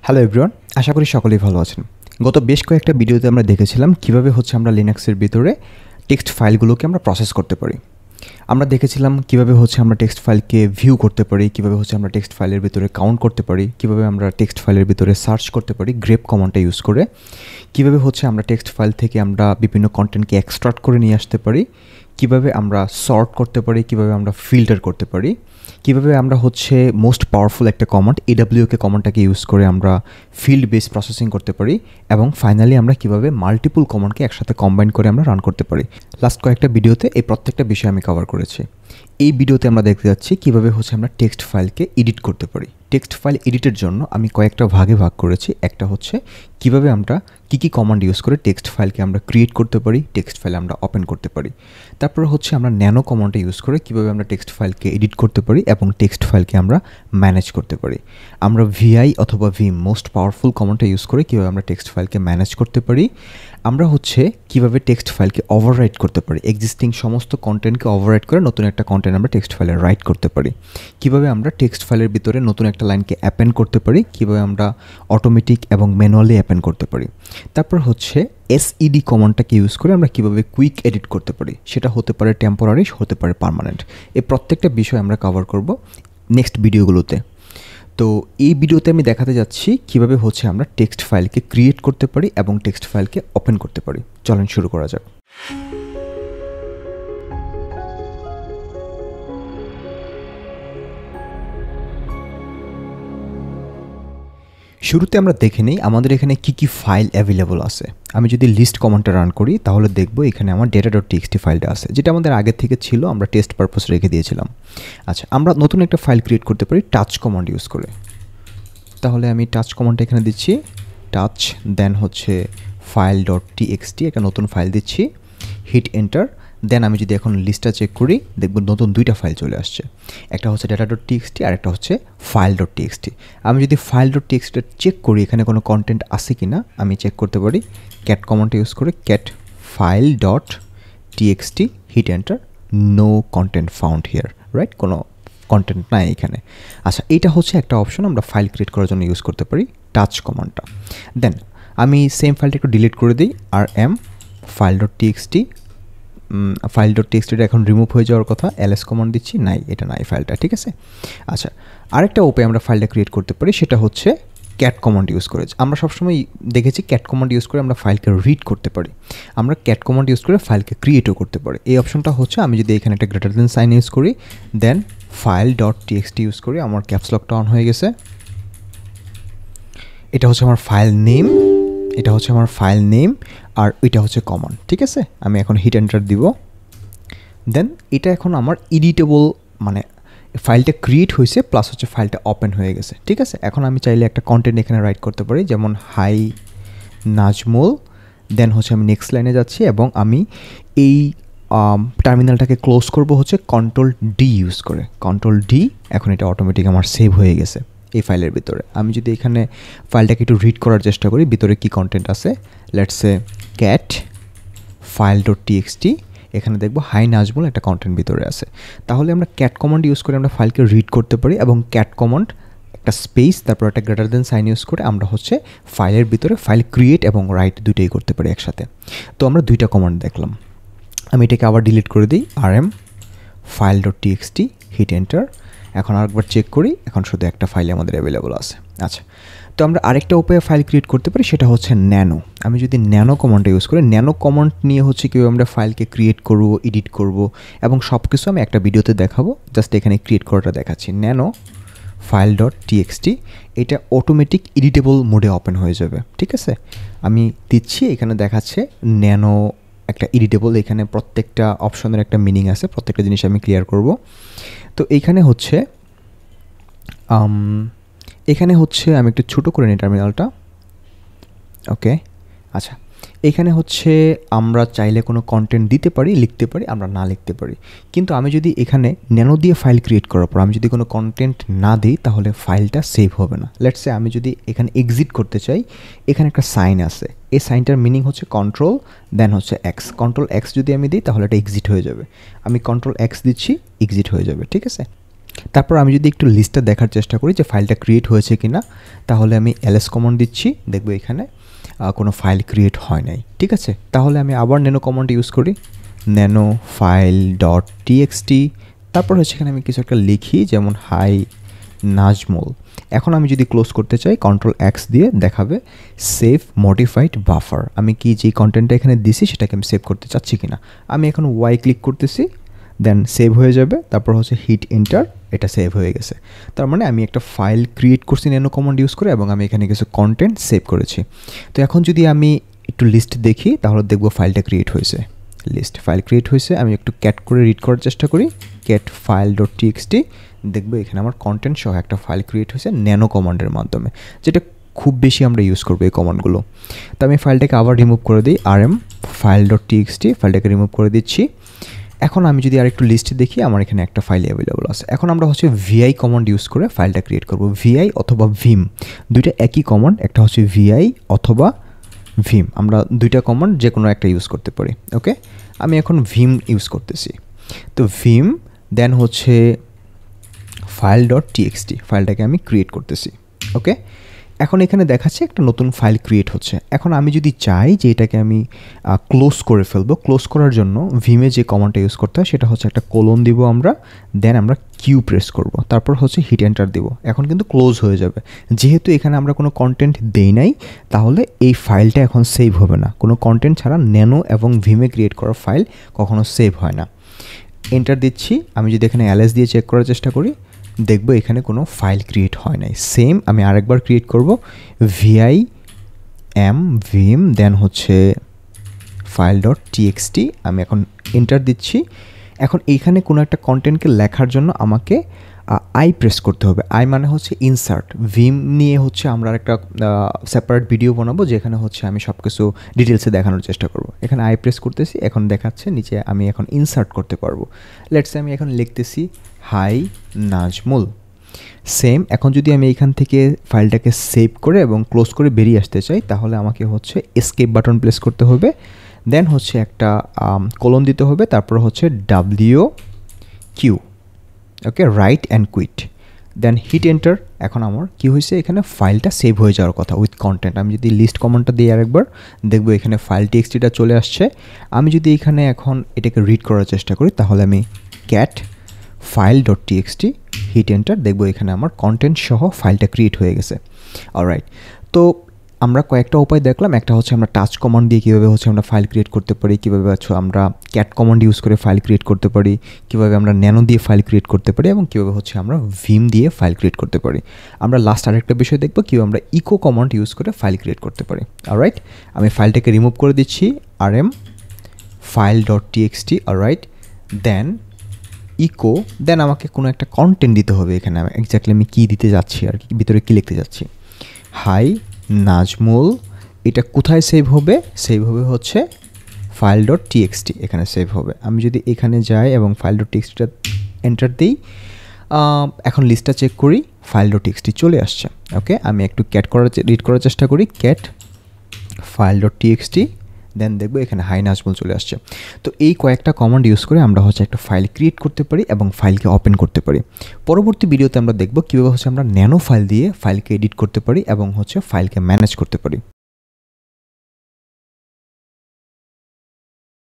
Hello everyone, আশা করি সকলেই ভালো আছেন। গত বেশ কয়েকটা ভিডিওতে আমরা দেখেছিলাম কিভাবে আমরা লিনাক্সের ভিতরে টেক্সট ফাইলগুলোকে আমরা প্রসেস করতে পারি। আমরা দেখেছিলাম কিভাবে আমরা টেক্সট ফাইলকে ভিউ করতে পারি, কিভাবে আমরা টেক্সট ফাইলের ভিতরে কাউন্ট করতে পারি, কিভাবে আমরা টেক্সট ফাইলের ভিতরে সার্চ করতে পারি গ্রেপ কমান্ডটা ইউজ করে, কিভাবে আমরা টেক্সট ফাইল থেকে আমরা বিভিন্ন কন্টেন্টকে এক্সট্রাক্ট করে নিয়ে আসতে পারি, কিভাবে আমরা সর্ট করতে পারি, কিভাবে আমরা ফিল্টার করতে পারি, কিভাবে আমরা মোস্ট পাওয়ারফুল একটা কমান্ড এডব্লিউকে কমান্ডটাকে ইউজ করে আমরা ফিল্ড বেস প্রসেসিং করতে পারি, এবং ফাইনালি আমরা কিভাবে মাল্টিপল কমান্ডকে একসাথে কম্বাইন করে আমরা রান করতে পারি। লাস্ট কয়েকটা ভিডিওতে এই প্রত্যেকটা বিষয় আমি কভার করেছি। এই ভিডিওতে আমরা দেখতে যাচ্ছি কিভাবে আমরা টেক্সট ফাইলকে এডিট করতে পারি। টেক্সট ফাইল এডিটের জন্য আমি কয়েকটা ভাগে ভাগ করেছি। একটা কিভাবে আমরা কী কমান্ড ইউজ করে টেক্সট ফাইলকে আমরা ক্রিয়েট করতে পারি, টেক্সট ফাইল আমরা ওপেন করতে পারি। তারপর আমরা ন্যানো কমান্ডটা ইউজ করে কিভাবে আমরা টেক্সট ফাইলকে এডিট করতে পারি এবং টেক্সট ফাইলকে আমরা ম্যানেজ করতে পারি। আমরা ভিআই অথবা ভিম মোস্ট পাওয়ারফুল কমান্ডটা ইউজ করে কিভাবে আমরা টেক্সট ফাইলকে ম্যানেজ করতে পারি। আমরা কিভাবে টেক্সট ফাইলকে ওভাররাইট করতে পারি, এক্সিস্টিং সমস্ত কন্টেন্টকে ওভাররাইট করে নতুন একটা কন্টেন্ট আমরা টেক্সট ফাইলে রাইট করতে পারি। কিভাবে আমরা টেক্সট ফাইলের ভিতরে নতুন একটা লাইনকে অ্যাপেন্ড করতে পারি, কিভাবে আমরা অটোমেটিক এবং ম্যানুয়ালি অ্যাপেন্ড করতে পারি। তারপর এসইডি কমান্ডটাকে ইউজ করে আমরা কিভাবে কুইক এডিট করতে পারি, সেটা হতে পারে টেম্পোরারি, হতে পারে পার্মানেন্ট। এই প্রত্যেকটা বিষয় আমরা কভার করব নেক্সট ভিডিওগুলোতে। তো এই ভিডিওতে আমি দেখাতে যাচ্ছি কিভাবে আমরা টেক্সট ফাইলকে ক্রিয়েট করতে পারি এবং টেক্সট ফাইলকে ওপেন করতে পারি। চলেন শুরু করা যাক। শুরুতে আমরা দেখে নিই আমাদের এখানে কি ফাইল অ্যাভেলেবল আছে। আমি যদি লিস্ট কমান্ডটা রান করি তাহলে দেখব এখানে আমার data.txt ফাইলটা আছে, যেটা আমাদের আগে থেকে ছিল, আমরা টেস্ট পারপাস রেখে দিয়েছিলাম। আচ্ছা, আমরা নতুন একটা ফাইল ক্রিয়েট করতে পারি টাচ কমান্ড ইউজ করে। তাহলে আমি টাচ কমান্ডটা এখানে দিচ্ছি, টাচ, দেন ফাইল.txt, একটা নতুন ফাইল দিচ্ছি, হিট এন্টার। দেন আমি যদি এখন লিস্টটা চেক করি দেখব নতুন দুইটা ফাইল চলে আসছে, একটা data.txt আর একটা file.txt। আমি যদি file.txt চেক করি এখানে কোনো কন্টেন্ট আছে কি না আমি চেক করতে পারি ক্যাট কমান্ডটা ইউজ করে, cat file.txt, hit enter, no content found here, right, কোনো কন্টেন্ট নাই এখানে। আচ্ছা, এটা একটা অপশন আমরা ফাইল ক্রিয়েট করার জন্য ইউজ করতে পারি টাচ কমান্ডটা। দেন আমি সেম ফাইলটা একটু ডিলিট করে দিই, rm file.txt, ফাইল.txt এখন রিমুভ হয়ে যাওয়ার কথা, ls কমান্ড দিচ্ছি, নাই, এটা নাই ফাইলটা, ঠিক আছে। আচ্ছা, আরেকটা ওপে আমরা ফাইলটা ক্রিয়েট করতে পারি, সেটা ক্যাট কমান্ড ইউজ করে। আমরা সবসময় দেখেছি ক্যাট কমান্ড ইউজ করে আমরা ফাইলকে রিড করতে পারি, আমরা ক্যাট কমান্ড ইউজ করে ফাইলকে ক্রিয়েটও করতে পারি। এই অপশনটা আমি যদি এখানে একটা গ্রেটার দেন সাইন ইউজ করি, দেন file.txt ইউজ করি, আমার ক্যাপসলকটা অন হয়ে গেছে। এটা আমার ফাইল নেম, এটা আমার ফাইল নেম, আর এটা কমান্ড, ঠিক আছে। আমি এখন হিট এন্টার দিব। দেন এটা এখন আমার এডিটেবল, মানে ফাইলটা ক্রিয়েট হয়েছে প্লাস ফাইলটা ওপেন হয়ে গেছে, ঠিক আছে। এখন আমি চাইলে একটা কন্টেন্ট এখানে রাইট করতে পারি, যেমন হাই নাজমুল। দেন আমি নেক্সট লাইনে যাচ্ছি এবং আমি এই টার্মিনালটাকে ক্লোজ করব Ctrl+D ইউজ করে, Ctrl+D। এখন এটা অটোমেটিক আমার সেভ হয়ে গেছে এই ফাইলের ভিতরে। আমি যদি এখানে ফাইলটাকে একটু রিড করার চেষ্টা করি ভিতরে কি কন্টেন্ট আছে, লেটস সে ক্যাট file.txt, এখানে দেখব হাই নাজমুল একটা কন্টেন্ট ভিতরে আছে। তাহলে আমরা ক্যাট কমান্ড ইউজ করে আমরা ফাইলকে রিড করতে পারি, এবং ক্যাট কমান্ড একটা স্পেস তারপর একটা গ্রেটার দেন সাইন ইউজ করে আমরা ফাইলের ভিতরে ফাইল ক্রিয়েট এবং রাইট দুইটাই করতে পারি একসাথে। তো আমরা দুইটা কমান্ড দেখলাম। আমি এটাকে আবার ডিলিট করে দিই, rm file.txt, হিট এন্টার। এখন আরেকবার চেক করি, এখন শুধু একটা ফাইল আমাদের অ্যাভেলেবল আছে। আচ্ছা, তো আমরা আরেকটা উপায়ে ফাইল ক্রিয়েট করতে পারি, সেটা ন্যানো। আমি যদি ন্যানো কমান্ডটা ইউজ করি, ন্যানো কমান্ড নিয়ে কীভাবে আমরা ফাইলকে ক্রিয়েট করব, এডিট করব এবং সব কিছু আমি একটা ভিডিওতে দেখাবো। জাস্ট এখানে ক্রিয়েট করাটা দেখাচ্ছি, ন্যানো file.txt, এটা অটোমেটিক এডিটেবল মোডে ওপেন হয়ে যাবে, ঠিক আছে। আমি দিচ্ছি, এখানে দেখাচ্ছে ন্যানো একটা এডিটেবল, এখানে প্রত্যেকটা অপশনের একটা মিনিং আছে, প্রত্যেকটা জিনিস আমি ক্লিয়ার করব। তো এইখানে এখানে আমি একটু ছোটো করে নিই টার্মিনালটা, ওকে। আচ্ছা, এখানে আমরা চাইলে কোনো কন্টেন্ট দিতে পারি, লিখতে পারি, আমরা না লিখতে পারি। কিন্তু আমি যদি এখানে ন্যানো দিয়ে ফাইল ক্রিয়েট করার পর আমি যদি কোনো কন্টেন্ট না দিই তাহলে ফাইলটা সেভ হবে না। লেটস সে আমি যদি এখানে এক্সিট করতে চাই, এখানে একটা সাইন আছে, এই সাইনটার meaning control then X, Ctrl+X যদি আমি দিই তাহলে এটা এক্সিট হয়ে যাবে। আমি Ctrl+X দিচ্ছি, এক্সিট হয়ে যাবে, ঠিক আছে। তারপর আমি যদি একটু লিস্টটা দেখার চেষ্টা করি যে ফাইলটা ক্রিয়েট হয়েছে কি না, তাহলে আমি ls কমান্ড দিচ্ছি, দেখবো এখানে কোনো ফাইল ক্রিয়েট হয় নাই। ঠিক আছে, তাহলে আমি আবার ন্যানো কমান্ড ইউজ করি, ন্যানো ফাইল ডট টিএক্সটি, তারপর হচ্ছে এখানে আমি কিছু একটা লিখি, যেমন হাই নাজমুল। এখন আমি যদি ক্লোজ করতে চাই কন্ট্রোল এক্স দিয়ে দেখাবে সেভ মডিফাইড বাফার। আমি কি যে কন্টেন্টটা এখানে দিছি সেটাকে আমি সেভ করতে চাচ্ছি কিনা। আমি এখন ওয়াই ক্লিক করতেছি, দেন সেভ হয়ে যাবে, তারপর হচ্ছে হিট এন্টার, এটা সেভ হয়ে গেছে। তার মানে আমি একটা ফাইল ক্রিয়েট করছি ন্যানো কমান্ড ইউজ করে, এবং আমি এখানে কিছু কন্টেন্ট সেভ করেছি। তো এখন যদি আমি একটু লিস্ট দেখি তাহলে দেখব ফাইলটা ক্রিয়েট হয়েছে, লিস্ট ফাইল ক্রিয়েট হয়েছে। আমি একটু ক্যাট করে রিড করার চেষ্টা করি, ক্যাট ফাইল ডট টিএক্সটি, দেখবো এখানে আমার কন্টেন্ট সহ একটা ফাইল ক্রিয়েট হয়েছে ন্যানো কমান্ডের মাধ্যমে, যেটা খুব বেশি আমরা ইউজ করবো এই কমান্ডগুলো। তো আমি ফাইলটাকে আবার রিমুভ করে দিই, rm ফাইল ডট টিএক্সটি, ফাইলটাকে রিমুভ করে দিচ্ছি। এখন আমি যদি আরেকটু লিস্টে দেখি, আমার এখানে একটা ফাইল অ্যাভেলেবল আছে। এখন আমরা হচ্ছে vi কমান্ড ইউজ করে ফাইলটা ক্রিয়েট করব। vi অথবা vim দুইটা একই কমান্ড, একটা হচ্ছে vi অথবা vim, আমরা দুইটা কমান্ড যে কোনো একটা ইউজ করতে পারি। ওকে, আমি এখন vim ইউজ করতেছি। তো vim দেন হচ্ছে ফাইল ডট টিএক্সটি, ফাইলটাকে আমি ক্রিয়েট করতেছি। ওকে, এখন এখানে দেখাচ্ছে একটা নতুন ফাইল ক্রিয়েট হচ্ছে। এখন আমি যদি চাই যে এটাকে আমি ক্লোজ করে ফেলবো, ক্লোজ করার জন্য ভিমে যে কমান্ডটা ইউজ করতে হয় সেটা হচ্ছে একটা কোলন দিব আমরা, দেন আমরা কিউ প্রেস করব, তারপর হচ্ছে হিট এন্টার দিব। এখন কিন্তু ক্লোজ হয়ে যাবে। যেহেতু এখানে আমরা কোনো কন্টেন্ট দেই নাই, তাহলে এই ফাইলটা এখন সেভ হবে না। কোনো কন্টেন্ট ছাড়া ন্যানো এবং ভিমে ক্রিয়েট করা ফাইল কখনো সেভ হয় না। এন্টার দিচ্ছি। আমি যদি এখানে ls দিয়ে চেক করার চেষ্টা করি, দেখবো এখানে কোনো ফাইল ক্রিয়েট হয় নাই। সেম আমি আরেকবার ক্রিয়েট করব, vim দেন হচ্ছে ফাইল ডট টিএক্সটি, আমি এখন এন্টার দিচ্ছি। এখন এইখানে কোনো একটা কন্টেন্টকে লেখার জন্য আমাকে আই প্রেস করতে হবে। আই মানে হচ্ছে ইনসার্ট। ভিম নিয়ে হচ্ছে আমরা একটা সেপারেট ভিডিও বানাবো, যেখানে হচ্ছে আমি সব কিছু ডিটেলসে দেখানোর চেষ্টা করব। এখানে আই প্রেস করতেছি, এখন দেখাচ্ছে নিচে আমি এখন ইনসার্ট করতে পারবো। লেটসে আমি এখন লিখতেছি হাই নাজমুল। সেম এখন যদি আমি এইখান থেকে ফাইলটাকে সেভ করে এবং ক্লোজ করে বেরিয়ে আসতে চাই, তাহলে আমাকে হচ্ছে এসকেপ বাটন প্রেস করতে হবে, দেন হচ্ছে একটা কোলন দিতে হবে, তারপর হচ্ছে WQ, okay, write and quit, then hit enter. এখন আমার কি হয়েছে, এখানে ফাইলটা সেভ হয়ে যাওয়ার কথা উইথ কন্টেন্ট। আমি যদি লিস্ট কমান্ডটা দিই আরেকবার, দেখবো এখানে ফাইল টিএক্সটিটা চলে আসছে। আমি যদি এখানে এখন এটাকে রিড করার চেষ্টা করি, তাহলে আমি cat file dot TXT, hit enter, দেখবো এখানে আমার কন্টেন্ট সহ ফাইলটা ক্রিয়েট হয়ে গেছে। অলরাইট, তো আমরা কয়েকটা উপায় দেখলাম। একটা হচ্ছে আমরা টাচ কমান্ড দিয়ে কীভাবে হচ্ছে আমরা ফাইল ক্রিয়েট করতে পারি, কীভাবে হচ্ছে আমরা ক্যাট কমান্ড ইউজ করে ফাইল ক্রিয়েট করতে পারি, কীভাবে আমরা ন্যানো দিয়ে ফাইল ক্রিয়েট করতে পারি, এবং কীভাবে হচ্ছে আমরা ভিম দিয়ে ফাইল ক্রিয়েট করতে পারি। আমরা লাস্ট আরেকটা বিষয় দেখবো কীভাবে আমরা ইকো কমান্ড ইউজ করে ফাইল ক্রিয়েট করতে পারি। অলরাইট, আমি ফাইলটাকে রিমুভ করে দিচ্ছি, rm file dot TXT, alright, then echo, then আমাকে কোনো একটা কন্টেন্ট দিতে হবে। এখানে আমি এক্স্যাক্টলি আমি কী দিতে যাচ্ছি আর কি, ভিতরে কী লিখতে যাচ্ছি, হাই নাজমুল। এটা কোথায় সেভ হবে, সেভ হবে হচ্ছে ফাইল ডট টিএক্সটি, এখানে সেভ হবে। আমি যদি এখানে যাই এবং ফাইল ডট টিএক্সটিটা এন্টার দিই, এখন লিস্টটা চেক করি, ফাইল ডট টিএক্সটি চলে আসছে। ওকে, আমি একটু রিড করার চেষ্টা করি, ক্যাট ফাইল ডট টিএক্সটি, দেন দেখবো এখানে হাই নাজমুল চলে আসছে। তো এই কয়েকটা কমান্ড ইউজ করে আমরা হচ্ছে একটা ফাইল ক্রিয়েট করতে পারি এবং ফাইলকে ওপেন করতে পারি। পরবর্তী ভিডিওতে আমরা দেখব কীভাবে হচ্ছে আমরা ন্যানো ফাইল দিয়ে ফাইলকে এডিট করতে পারি এবং হচ্ছে ফাইলকে ম্যানেজ করতে পারি।